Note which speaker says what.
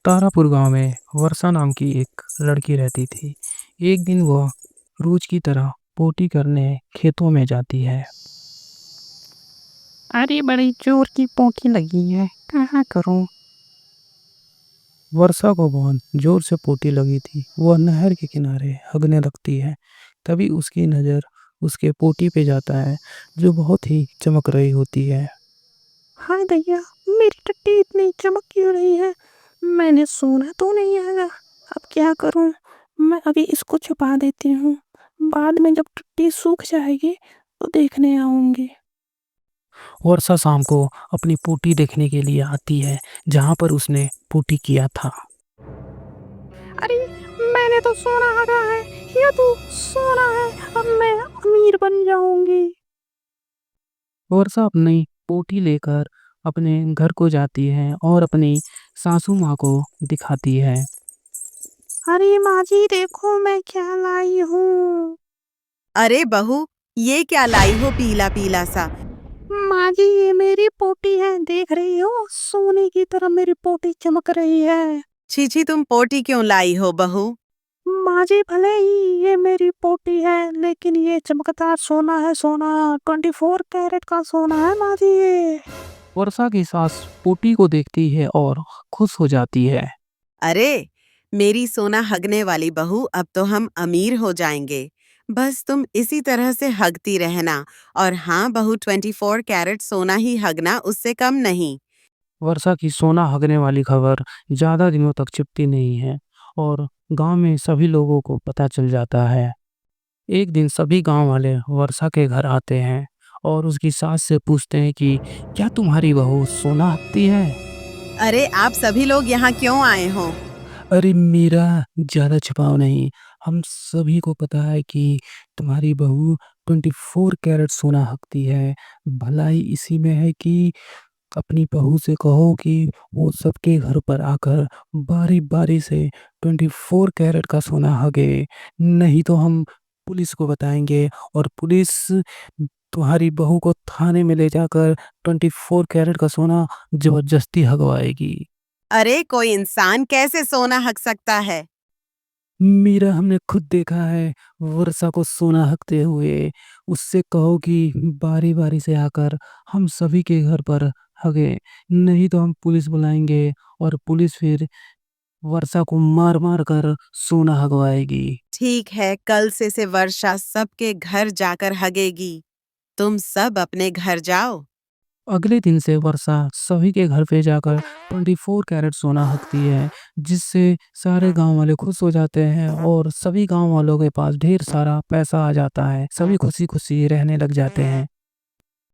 Speaker 1: तारापुर गांव में वर्षा नाम की एक लड़की रहती थी। एक दिन वह रोज की तरह पोटी करने खेतों में जाती है।
Speaker 2: अरे बड़ी जोर की पोंकी लगी है, कहाँ करूं?
Speaker 1: वर्षा को बहुत जोर से पोटी लगी थी। वह नहर के किनारे हगने लगती है। तभी उसकी नज़र उसके पोटी पे जाता है, जो बहुत ही चमक रही होती है।
Speaker 2: हाय भैया, मेरी टट्टी इतनी चमक क्यों रही है? मैंने सोना तो नहीं आया। अब क्या करूं? मैं अभी इसको छुपा देती हूँ। बाद में जब टट्टी सूख जाएगी तो देखने आऊंगी।
Speaker 1: वर्षा शाम को अपनी पोटी देखने के लिए आती है, जहाँ पर उसने पोटी किया था।
Speaker 2: अरे, मैंने तो सोना आगा है। ये तो सोना है। अब मैं अमीर बन जाऊंगी।
Speaker 1: वर्षा अपनी पोटी लेकर अपने घर को जाती है और अपनी सासू माँ को दिखाती है।
Speaker 2: अरे माँ जी, देखो मैं क्या लाई हूँ।
Speaker 3: अरे बहू, ये क्या लाई हो पीला पीला सा?
Speaker 2: माँ जी, ये मेरी पोटी है, देख रही हो? सोने की तरह मेरी पोटी चमक रही है।
Speaker 3: छी छी, तुम पोटी क्यों लाई हो बहू?
Speaker 2: माँ जी, भले ही ये मेरी पोटी है, लेकिन ये चमकदार सोना है। सोना 24 कैरेट का सोना है माँ जी ये।
Speaker 1: वर्षा की सास पोटी को देखती है और खुश हो जाती है।
Speaker 3: अरे मेरी सोना हगने वाली बहू, अब तो हम अमीर हो जाएंगे। बस तुम इसी तरह से हगती रहना। और हाँ बहू, 24 कैरेट सोना ही हगना, उससे कम नहीं।
Speaker 1: वर्षा की सोना हगने वाली खबर ज्यादा दिनों तक छिपती नहीं है और गांव में सभी लोगों को पता चल जाता है। एक दिन सभी गांव वाले वर्षा के घर आते हैं और उसकी सास से पूछते हैं कि क्या तुम्हारी बहू सोना हगती है।
Speaker 3: अरे आप सभी लोग यहाँ क्यों आए हो?
Speaker 1: अरे मेरा ज्यादा छिपाव नहीं, हम सभी को पता है कि तुम्हारी बहू 24 कैरेट सोना हकती है। भलाई इसी में है कि अपनी बहू से कहो कि वो सबके घर पर आकर बारी बारी से 24 कैरेट का सोना हगे। नहीं तो हम पुलिस को बताएंगे और पुलिस तुम्हारी बहू को थाने में ले जाकर 24 कैरेट का सोना जबरदस्ती हगवाएगी।
Speaker 3: अरे कोई इंसान कैसे सोना हग सकता है?
Speaker 1: मीरा, हमने खुद देखा है वर्षा को सोना हकते हुए। उससे कहो कि बारी बारी से आकर हम सभी के घर पर हगे। नहीं तो हम पुलिस बुलाएंगे और पुलिस फिर वर्षा को मार मार कर सोना हगवाएगी।
Speaker 3: ठीक है, कल से वर्षा सबके घर जाकर हगेगी। तुम सब अपने घर जाओ।
Speaker 1: अगले दिन से वर्षा सभी के घर पे जाकर 24 कैरेट सोना हकती है, जिससे सारे गांव वाले खुश हो जाते हैं और सभी गांव वालों के पास ढेर सारा पैसा आ जाता है। सभी खुशी खुशी रहने लग जाते हैं।